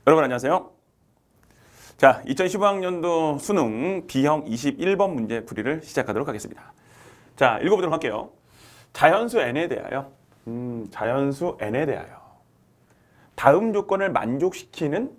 여러분 안녕하세요. 자, 2015학년도 수능 B형 21번 문제 풀이를 시작하도록 하겠습니다. 자, 읽어보도록 할게요. 자연수 n에 대하여 자연수 n에 대하여 다음 조건을 만족시키는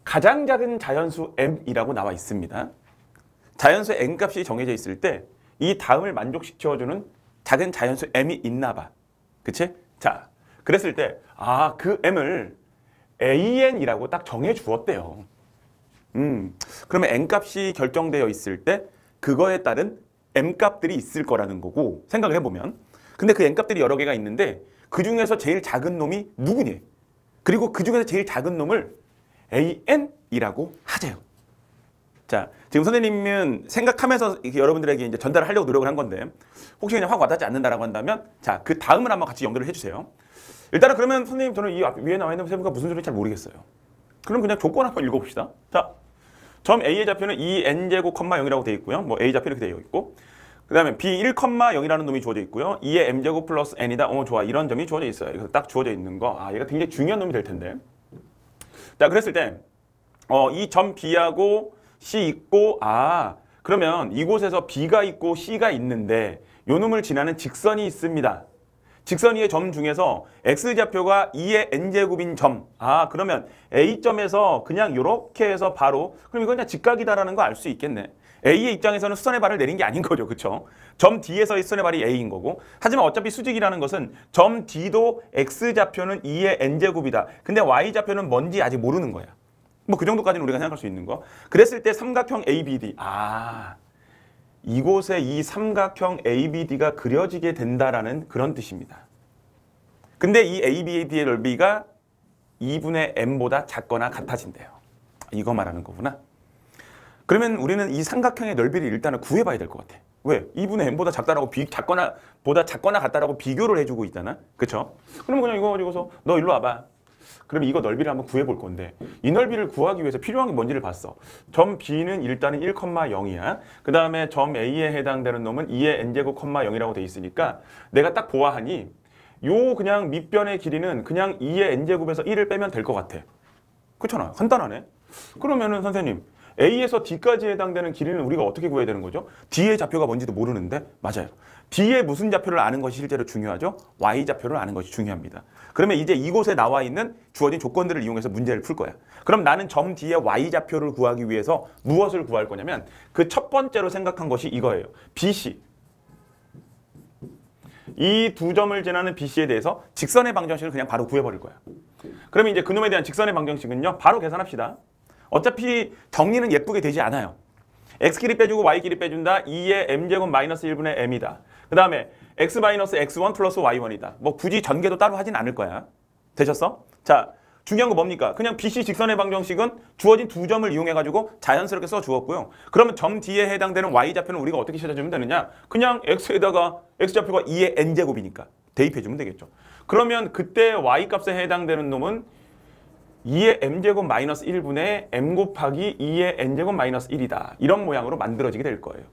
가장 작은 자연수 m이라고 나와 있습니다. 자연수 n 값이 정해져 있을 때 이 다음을 만족시켜주는 작은 자연수 m이 있나 봐. 그치? 자, 그랬을 때 그 m을 an이라고 딱 정해 주었대요. 그러면 n값이 결정되어 있을 때 그거에 따른 m값들이 있을 거라는 거고, 생각을 해보면. 근데 그 n값들이 여러 개가 있는데 그 중에서 제일 작은 놈이 누구니? 그리고 그 중에서 제일 작은 놈을 an이라고 하재요. 자, 지금 선생님은 생각하면서 여러분들에게 이제 전달을 하려고 노력을 한 건데, 혹시 그냥 확 와닿지 않는다라고 한다면, 자, 그 다음을 한번 같이 연결을 해주세요. 일단은 그러면 선생님, 저는 이 위에 나와 있는 세부가 무슨 소리인지 잘 모르겠어요. 그럼 그냥 조건 한번 읽어봅시다. 자, 점 A의 좌표는 2n제곱, 0이라고 되어 있고요. 뭐 A 좌표 이렇게 되어 있고, 그 다음에 B 1,0이라는 놈이 주어져 있고요. 2의 m제곱 플러스 n이다. 좋아. 이런 점이 주어져 있어요. 이거 딱 주어져 있는 거. 얘가 굉장히 중요한 놈이 될 텐데. 자, 그랬을 때, 이 점 B하고 C 있고, 그러면 이곳에서 B가 있고 C가 있는데 요 놈을 지나는 직선이 있습니다. 직선 위의 점 중에서 x좌표가 2의 n제곱인 점. 그러면 A점에서 그냥 이렇게 해서 바로, 그럼 이건 그냥 직각이다라는 거 알 수 있겠네. A의 입장에서는 수선의 발을 내린 게 아닌 거죠. 그쵸? 점 D에서의 수선의 발이 A인 거고. 하지만 어차피 수직이라는 것은 점 D도 x좌표는 2의 n제곱이다. 근데 y좌표는 뭔지 아직 모르는 거야. 뭐 그 정도까지는 우리가 생각할 수 있는 거. 그랬을 때 삼각형 ABD. 이곳에 이 삼각형 ABD가 그려지게 된다라는 그런 뜻입니다. 근데 이 ABD의 넓이가 2분의 m보다 작거나 같아진대요. 이거 말하는 거구나. 그러면 우리는 이 삼각형의 넓이를 일단은 구해봐야 될 것 같아. 왜? 2분의 m보다 작다라고 보다 작거나 같다라고 비교를 해주고 있잖아. 그쵸? 그럼 그냥 이거 가지고서 너 일로 와봐. 그럼 이거 넓이를 한번 구해볼 건데, 이 넓이를 구하기 위해서 필요한 게 뭔지를 봤어. 점 B는 일단은 1,0이야. 그 다음에 점 A에 해당되는 놈은 2의 n제곱, 0이라고 돼 있으니까 내가 딱 보아하니 요 그냥 밑변의 길이는 그냥 2의 n제곱에서 1을 빼면 될 것 같아. 그렇잖아. 간단하네. 그러면은 선생님, A에서 D까지 해당되는 길이는 우리가 어떻게 구해야 되는 거죠? D의 좌표가 뭔지도 모르는데, 맞아요. D의 무슨 좌표를 아는 것이 실제로 중요하죠? Y좌표를 아는 것이 중요합니다. 그러면 이제 이곳에 나와 있는 주어진 조건들을 이용해서 문제를 풀 거야. 그럼 나는 점 D의 Y좌표를 구하기 위해서 무엇을 구할 거냐면, 그 첫 번째로 생각한 것이 이거예요. BC. 이 두 점을 지나는 BC에 대해서 직선의 방정식을 그냥 바로 구해버릴 거야. 그러면 이제 그놈에 대한 직선의 방정식은요, 바로 계산합시다. 어차피 정리는 예쁘게 되지 않아요. x끼리 빼주고 y끼리 빼준다. 2의 m제곱 마이너스 1분의 m이다. 그 다음에 x 마이너스 x1 플러스 y1이다. 뭐 굳이 전개도 따로 하진 않을 거야. 되셨어? 자, 중요한 거 뭡니까? 그냥 BC 직선의 방정식은 주어진 두 점을 이용해가지고 자연스럽게 써주었고요. 그러면 점 D에 해당되는 y좌표는 우리가 어떻게 찾아주면 되느냐? 그냥 x에다가 x좌표가 2의 n제곱이니까 대입해주면 되겠죠. 그러면 그때 y값에 해당되는 놈은 2의 m제곱 마이너스 1분의 m 곱하기 2의 n제곱 마이너스 1이다. 이런 모양으로 만들어지게 될 거예요.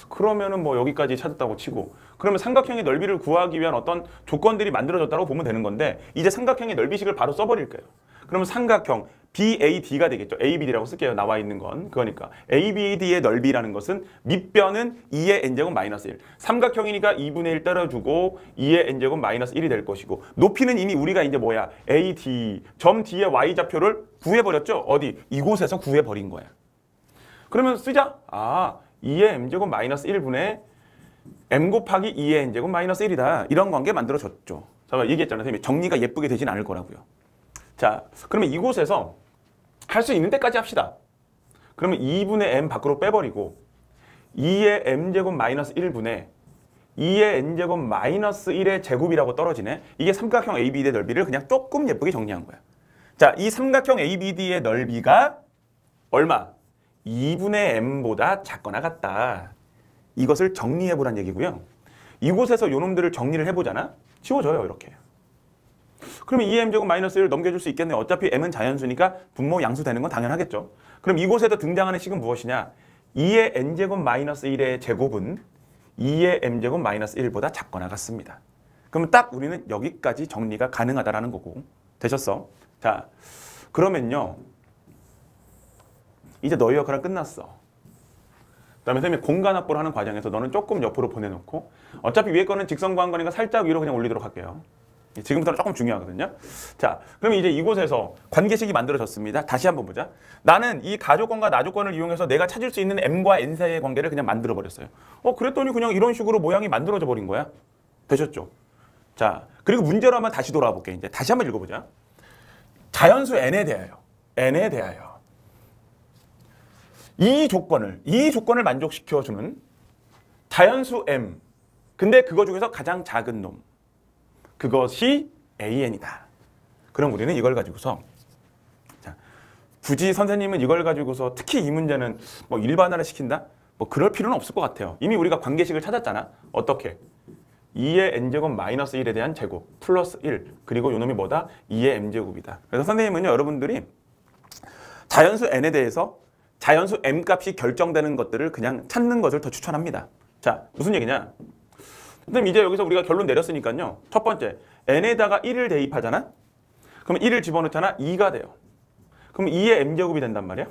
그러면은 뭐 여기까지 찾았다고 치고, 그러면 삼각형의 넓이를 구하기 위한 어떤 조건들이 만들어졌다고 보면 되는 건데, 이제 삼각형의 넓이식을 바로 써버릴 거예요. 그러면 삼각형 BAD가 되겠죠. ABD라고 쓸게요. 나와 있는 건. 그러니까 ABD의 넓이라는 것은 밑변은 2의 n제곱 마이너스 1. 삼각형이니까 2분의 1 따라주고 2의 n제곱 마이너스 1이 될 것이고, 높이는 이미 우리가 이제 뭐야? AD. 점 D의 Y좌표를 구해버렸죠. 어디? 이곳에서 구해버린 거야. 그러면 쓰자. 2의 m제곱 마이너스 1분의 m 곱하기 2의 n제곱 마이너스 1이다. 이런 관계 만들어줬죠. 제가 얘기했잖아요. 선생님, 정리가 예쁘게 되진 않을 거라고요. 자, 그러면 이곳에서 할 수 있는 데까지 합시다. 그러면 2분의 m 밖으로 빼버리고 2의 m제곱 마이너스 1분의 2의 n제곱 마이너스 1의 제곱이라고 떨어지네. 이게 삼각형 ABD의 넓이를 그냥 조금 예쁘게 정리한 거야. 자, 이 삼각형 ABD의 넓이가 얼마? 2분의 m보다 작거나 같다. 이것을 정리해보란 얘기고요. 이곳에서 요 놈들을 정리를 해보잖아. 지워져요, 이렇게. 그러면 2m제곱 마이너스 1을 넘겨줄 수 있겠네요. 어차피 m은 자연수니까 분모 양수 되는 건 당연하겠죠. 그럼 이곳에서 등장하는 식은 무엇이냐? 2의 n제곱 마이너스 1의 제곱은 2의 m제곱 마이너스 1보다 작거나 같습니다. 그러면 딱 우리는 여기까지 정리가 가능하다라는 거고. 되셨어? 자, 그러면요. 이제 너희 역할은 끝났어. 그다음에 선생님이 공간 확보를 하는 과정에서 너는 조금 옆으로 보내놓고 어차피 위에 거는 직선 구한 거니까 살짝 위로 그냥 올리도록 할게요. 지금부터는 조금 중요하거든요. 자, 그러면 이제 이곳에서 관계식이 만들어졌습니다. 다시 한번 보자. 나는 이 가조건과 나조건을 이용해서 내가 찾을 수 있는 m과 n 사이의 관계를 그냥 만들어버렸어요. 그랬더니 그냥 이런 식으로 모양이 만들어져 버린 거야. 되셨죠? 자, 그리고 문제로 한번 다시 돌아와 볼게. 이제 다시 한번 읽어보자. 자연수 n에 대하여 이 조건을 만족시켜주는 자연수 m. 근데 그거 중에서 가장 작은 놈. 그것이 AN이다. 그럼 우리는 이걸 가지고서 자, 굳이 선생님은 이걸 가지고서 특히 이 문제는 뭐 일반화를 시킨다? 뭐 그럴 필요는 없을 것 같아요. 이미 우리가 관계식을 찾았잖아. 어떻게? 2의 n제곱 마이너스 1에 대한 제곱 플러스 1 그리고 요놈이 뭐다? 2의 m제곱이다. 그래서 선생님은요 여러분들이 자연수 n에 대해서 자연수 m 값이 결정되는 것들을 그냥 찾는 것을 더 추천합니다. 자, 무슨 얘기냐? 선생님 이제 여기서 우리가 결론 내렸으니까요. 첫 번째, n에다가 1을 대입하잖아? 그럼 1을 집어넣잖아? 2가 돼요. 그럼 2의 m제곱이 된단 말이야.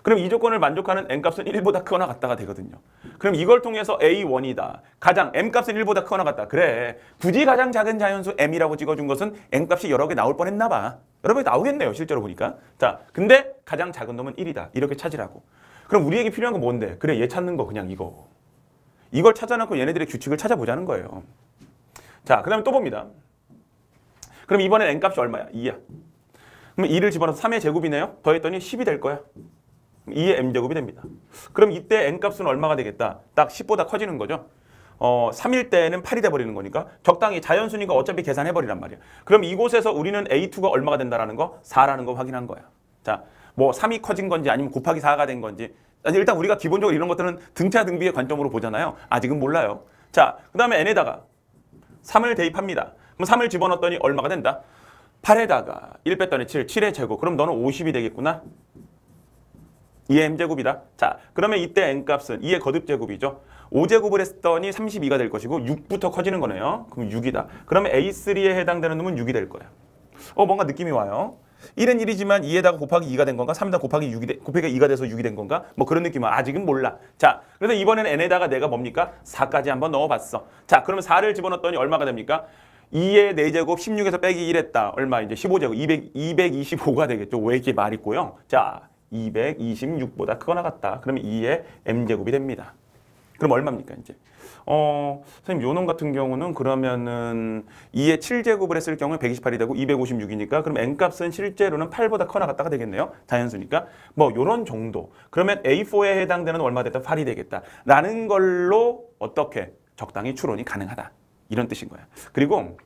그럼 이 조건을 만족하는 n값은 1보다 크거나 같다가 되거든요. 그럼 이걸 통해서 A1이다. 가장 m값은 1보다 크거나 같다. 그래, 굳이 가장 작은 자연수 m이라고 찍어준 것은 n값이 여러 개 나올 뻔했나 봐. 여러 개 나오겠네요. 실제로 보니까. 자, 근데 가장 작은 놈은 1이다. 이렇게 찾으라고. 그럼 우리에게 필요한 건 뭔데? 그래, 얘 찾는 거 그냥 이거. 이걸 찾아놓고 얘네들의 규칙을 찾아보자는 거예요. 자, 그 다음에 또 봅니다. 그럼 이번엔 n값이 얼마야? 2야. 그럼 2를 집어넣어서 3의 제곱이네요. 더했더니 10이 될 거야. 2의 m제곱이 됩니다. 그럼 이때 n값은 얼마가 되겠다? 딱 10보다 커지는 거죠. 3일 때는 8이 돼버리는 거니까 적당히 자연수니까 어차피 계산해버리란 말이야. 그럼 이곳에서 우리는 A2가 얼마가 된다라는 거? 4라는 거 확인한 거야. 자, 뭐 3이 커진 건지 아니면 곱하기 4가 된 건지 일단 우리가 기본적으로 이런 것들은 등차 등비의 관점으로 보잖아요. 아직은 몰라요. 자, 그 다음에 n에다가 3을 대입합니다. 그럼 3을 집어넣었더니 얼마가 된다? 8에다가 1 뺐더니 7, 7의 제곱. 그럼 너는 50이 되겠구나. 2의 m제곱이다. 자, 그러면 이때 n값은 2의 거듭제곱이죠. 5제곱을 했더니 32가 될 것이고 6부터 커지는 거네요. 그럼 6이다. 그러면 A3에 해당되는 놈은 6이 될 거야. 뭔가 느낌이 와요. 1은 1이지만 2에다가 곱하기 2가 된 건가? 3에다가 곱하기 2가 돼서 6이 된 건가? 뭐 그런 느낌은 아직은 몰라. 자, 그래서 이번에는 n에다가 내가 뭡니까? 4까지 한번 넣어봤어. 자, 그러면 4를 집어넣었더니 얼마가 됩니까? 2의 4제곱 16에서 빼기 1 했다. 얼마? 이제 15제곱 225가 되겠죠. 왜 이렇게 말 있고요. 자, 226보다 크거나 같다. 그러면 2의 m제곱이 됩니다. 그럼 얼마입니까 이제? 선생님 요놈 같은 경우는 그러면은 2의 7제곱을 했을 경우에 128이 되고 256이니까 그럼 n값은 실제로는 8보다 커나 같다가 되겠네요. 자연수니까. 뭐 요런 정도. 그러면 A4에 해당되는 얼마 됐다? 8이 되겠다. 라는 걸로 어떻게 적당히 추론이 가능하다. 이런 뜻인 거야. 그리고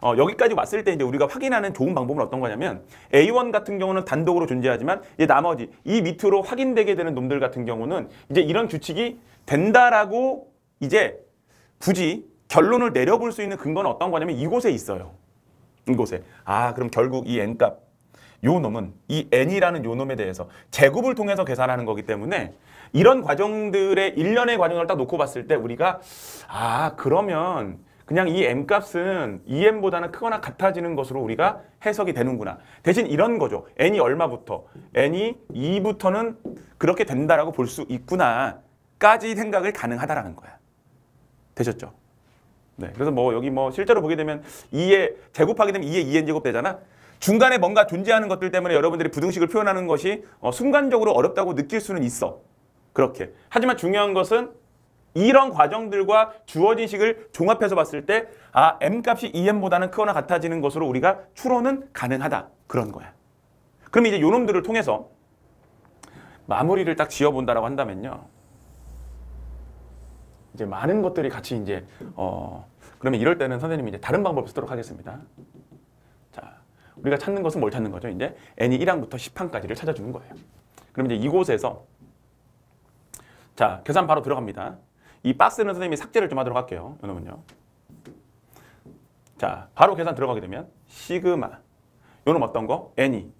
여기까지 왔을 때 이제 우리가 확인하는 좋은 방법은 어떤 거냐면 A1 같은 경우는 단독으로 존재하지만 이제 나머지 이 밑으로 확인되게 되는 놈들 같은 경우는 이제 이런 규칙이 된다라고 이제 굳이 결론을 내려볼 수 있는 근거는 어떤 거냐면 이곳에 있어요. 이곳에. 그럼 결국 이 n값, 요 놈은 이 n이라는 요 놈에 대해서 제곱을 통해서 계산하는 거기 때문에 이런 과정들의 일련의 과정을 딱 놓고 봤을 때 우리가 그러면 그냥 이 m값은 2m보다는 크거나 같아지는 것으로 우리가 해석이 되는구나. 대신 이런 거죠. n이 얼마부터? n이 2부터는 그렇게 된다라고 볼 수 있구나. 까지 생각을 가능하다라는 거야. 되셨죠? 네. 그래서 뭐 여기 뭐 실제로 보게 되면 2에 제곱하게 되면 2에 2n제곱 되잖아. 중간에 뭔가 존재하는 것들 때문에 여러분들이 부등식을 표현하는 것이 순간적으로 어렵다고 느낄 수는 있어. 그렇게. 하지만 중요한 것은 이런 과정들과 주어진 식을 종합해서 봤을 때 m값이 2m보다는 크거나 같아지는 것으로 우리가 추론은 가능하다. 그런 거야. 그럼 이제 요놈들을 통해서 마무리를 딱 지어본다라고 한다면요. 이제 많은 것들이 같이 이제 그러면 이럴 때는 선생님이 이제 다른 방법을 쓰도록 하겠습니다. 자, 우리가 찾는 것은 뭘 찾는 거죠? 이제 n이 1항부터 10항까지를 찾아주는 거예요. 그럼 이제 이곳에서 자, 계산 바로 들어갑니다. 이 박스는 선생님이 삭제를 좀 하도록 할게요. 요놈은요. 자, 바로 계산 들어가게 되면 시그마. 요놈 어떤 거? n이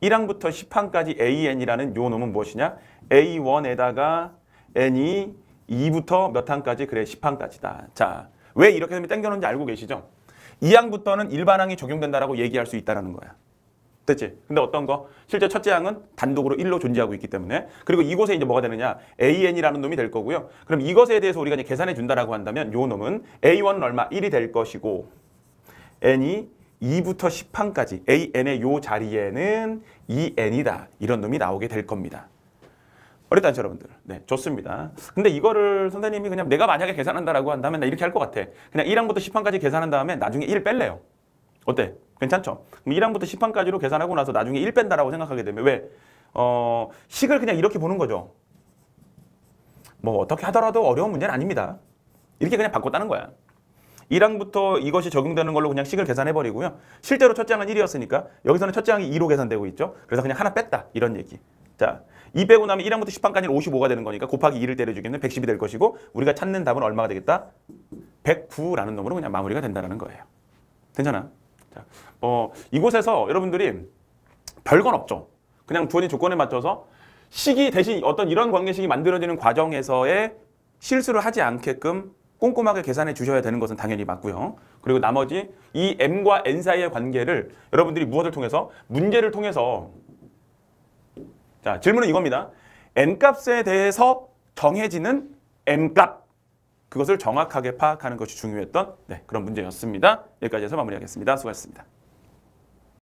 1항부터 10항까지 an이라는 요 놈은 무엇이냐? a1에다가 n이 2부터 몇 항까지? 그래, 10항까지다. 자, 왜 이렇게 땡겨놓은지 알고 계시죠? 2항부터는 일반항이 적용된다라고 얘기할 수 있다는 거야. 됐지? 근데 어떤 거? 실제 첫째 항은 단독으로 1로 존재하고 있기 때문에. 그리고 이곳에 이제 뭐가 되느냐? AN이라는 놈이 될 거고요. 그럼 이것에 대해서 우리가 이제 계산해 준다라고 한다면 요 놈은 A1은 얼마? 1이 될 것이고 N이 2부터 10항까지 AN의 요 자리에는 2N이다. 이런 놈이 나오게 될 겁니다. 어렵지 않죠, 여러분들? 네, 좋습니다. 근데 이거를 선생님이 그냥 내가 만약에 계산한다라고 한다면 나 이렇게 할 것 같아. 그냥 1항부터 10항까지 계산한 다음에 나중에 1 뺄래요. 어때? 괜찮죠? 그럼 1항부터 10항까지로 계산하고 나서 나중에 1 뺀다라고 생각하게 되면 왜? 식을 그냥 이렇게 보는 거죠. 뭐 어떻게 하더라도 어려운 문제는 아닙니다. 이렇게 그냥 바꿨다는 거야. 1항부터 이것이 적용되는 걸로 그냥 식을 계산해버리고요. 실제로 첫째 항은 1이었으니까 여기서는 첫째 항이 2로 계산되고 있죠. 그래서 그냥 하나 뺐다. 이런 얘기. 자, 2 빼고 나면 1항부터 10항까지는 55가 되는 거니까 곱하기 2를 때려주겠네. 110이 될 것이고 우리가 찾는 답은 얼마가 되겠다? 109라는 놈으로 그냥 마무리가 된다는 거예요. 괜찮아? 자, 이곳에서 여러분들이 별건 없죠. 그냥 주어진 조건에 맞춰서 식이 대신 어떤 이런 관계식이 만들어지는 과정에서의 실수를 하지 않게끔 꼼꼼하게 계산해 주셔야 되는 것은 당연히 맞고요. 그리고 나머지 이 M과 N 사이의 관계를 여러분들이 무엇을 통해서? 문제를 통해서. 자, 질문은 이겁니다. N값에 대해서 정해지는 M값. 그것을 정확하게 파악하는 것이 중요했던 그런 문제였습니다. 여기까지 해서 마무리하겠습니다. 수고하셨습니다.